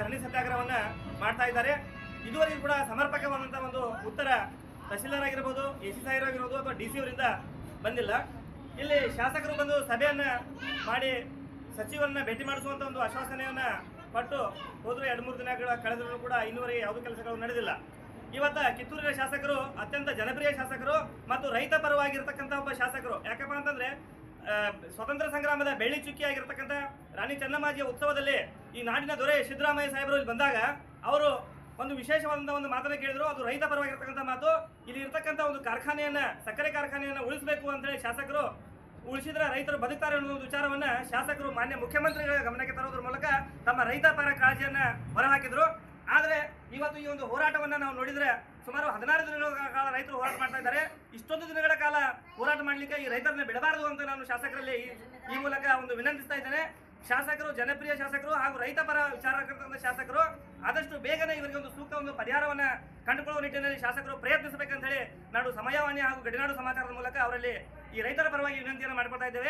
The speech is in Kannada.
ಧರಣಿ ಸತ್ಯಾಗ್ರಹವನ್ನ ಮಾಡ್ತಾ ಇದ್ದಾರೆ. ಇದುವರೆಗೂ ಕೂಡ ಸಮರ್ಪಕವಾದಂತಹ ಒಂದು ಉತ್ತರ ತಹಸೀಲ್ದಾರ್ ಆಗಿರ್ಬೋದು, ಎಸಿ ಸಾಹೇಬ್ ಆಗಿರ್ಬೋದು ಅಥವಾ DC ಅವರಿಂದ ಬಂದಿಲ್ಲ. ಇಲ್ಲಿ ಶಾಸಕರು ಬಂದು ಸಭೆಯನ್ನ ಮಾಡಿ ಸಚಿವರನ್ನ ಭೇಟಿ ಮಾಡಿಸುವಂತ ಒಂದು ಆಶ್ವಾಸನೆಯನ್ನ ಪಟ್ಟು ಹೋದ್ರು. 2-3 ದಿನಗಳ ಕಳೆದರೂ ಕೂಡ ಇನ್ನೂವರೆಗೆ ಯಾವುದೇ ಕೆಲಸಗಳು ನಡೆದಿಲ್ಲ. ಇವತ್ತ ಕಿತ್ತೂರಿನ ಶಾಸಕರು ಅತ್ಯಂತ ಜನಪ್ರಿಯ ಶಾಸಕರು ಮತ್ತು ರೈತ ಪರವಾಗಿರ್ತಕ್ಕಂಥ ಒಬ್ಬ ಶಾಸಕರು. ಯಾಕಪ್ಪ ಅಂತಂದ್ರೆ ಸ್ವತಂತ್ರ ಸಂಗ್ರಾಮದ ಬೆಳ್ಳಿ ಚುಕ್ಕಿ ಆಗಿರ್ತಕ್ಕಂಥ ರಾಣಿ ಚೆನ್ನಮ್ಮಾಜಿಯ ಉತ್ಸವದಲ್ಲಿ ಈ ನಾಡಿನ ದೊರೆ ಸಿದ್ದರಾಮಯ್ಯ ಸಾಹೇಬರು ಇಲ್ಲಿ ಬಂದಾಗ ಅವರು ಒಂದು ವಿಶೇಷವಾದಂತಹ ಒಂದು ಮಾತನ್ನ ಕೇಳಿದ್ರು. ಅದು ರೈತ ಪರವಾಗಿರ್ತಕ್ಕಂಥ ಮಾತು. ಇಲ್ಲಿ ಇರ್ತಕ್ಕಂಥ ಒಂದು ಕಾರ್ಖಾನೆಯನ್ನ, ಸಕ್ಕರೆ ಕಾರ್ಖಾನೆಯನ್ನ ಉಳಿಸಬೇಕು ಅಂತ ಹೇಳಿ ಶಾಸಕರು, ಉಳಿಸಿದ್ರೆ ರೈತರು ಬದುಕ್ತಾರೆ ಅನ್ನೋ ಒಂದು ವಿಚಾರವನ್ನ ಶಾಸಕರು ಮಾನ್ಯ ಮುಖ್ಯಮಂತ್ರಿಗಳ ಗಮನಕ್ಕೆ ತರೋದ್ರ ಮೂಲಕ ತಮ್ಮ ರೈತ ಪರ ಕಾಳಜಿಯನ್ನ ಹೊರಹಾಕಿದ್ರು. ಆದರೆ ಇವತ್ತು ಈ ಒಂದು ಹೋರಾಟವನ್ನ ನಾವು ನೋಡಿದ್ರೆ ಸುಮಾರು 16 ದಿನಗಳ ಕಾಲ ರೈತರು ಹೋರಾಟ ಮಾಡ್ತಾ ಇದ್ದಾರೆ. ಇಷ್ಟೊಂದು ದಿನಗಳ ಕಾಲ ಹೋರಾಟ ಮಾಡಲಿಕ್ಕೆ ಈ ರೈತರನ್ನ ಬಿಡಬಾರದು ಅಂತ ನಾನು ಶಾಸಕರಲ್ಲಿ ಈ ಮೂಲಕ ಒಂದು ವಿನಂತಿಸ್ತಾ ಇದ್ದೇನೆ. ಶಾಸಕರು, ಜನಪ್ರಿಯ ಶಾಸಕರು ಹಾಗೂ ರೈತ ಪರ ವಿಚಾರಕರ್ತಕ್ಕಂಥ ಶಾಸಕರು ಆದಷ್ಟು ಬೇಗನೆ ಇವರಿಗೆ ಒಂದು ಸೂಕ್ತ ಒಂದು ಪರಿಹಾರವನ್ನ ಕಂಡುಕೊಳ್ಳುವ ನಿಟ್ಟಿನಲ್ಲಿ ಶಾಸಕರು ಪ್ರಯತ್ನಿಸಬೇಕಂತ ಹೇಳಿ ನಾನು ಸಮಯವಾಣಿ ಹಾಗೂ ಗಡಿನಾಡು ಸಮಾಚಾರದ ಮೂಲಕ ಅವರಲ್ಲಿ ಈ ರೈತರ ಪರವಾಗಿ ವಿನಂತಿಯನ್ನು ಮಾಡಿಕೊಳ್ತಾ ಇದ್ದೇವೆ.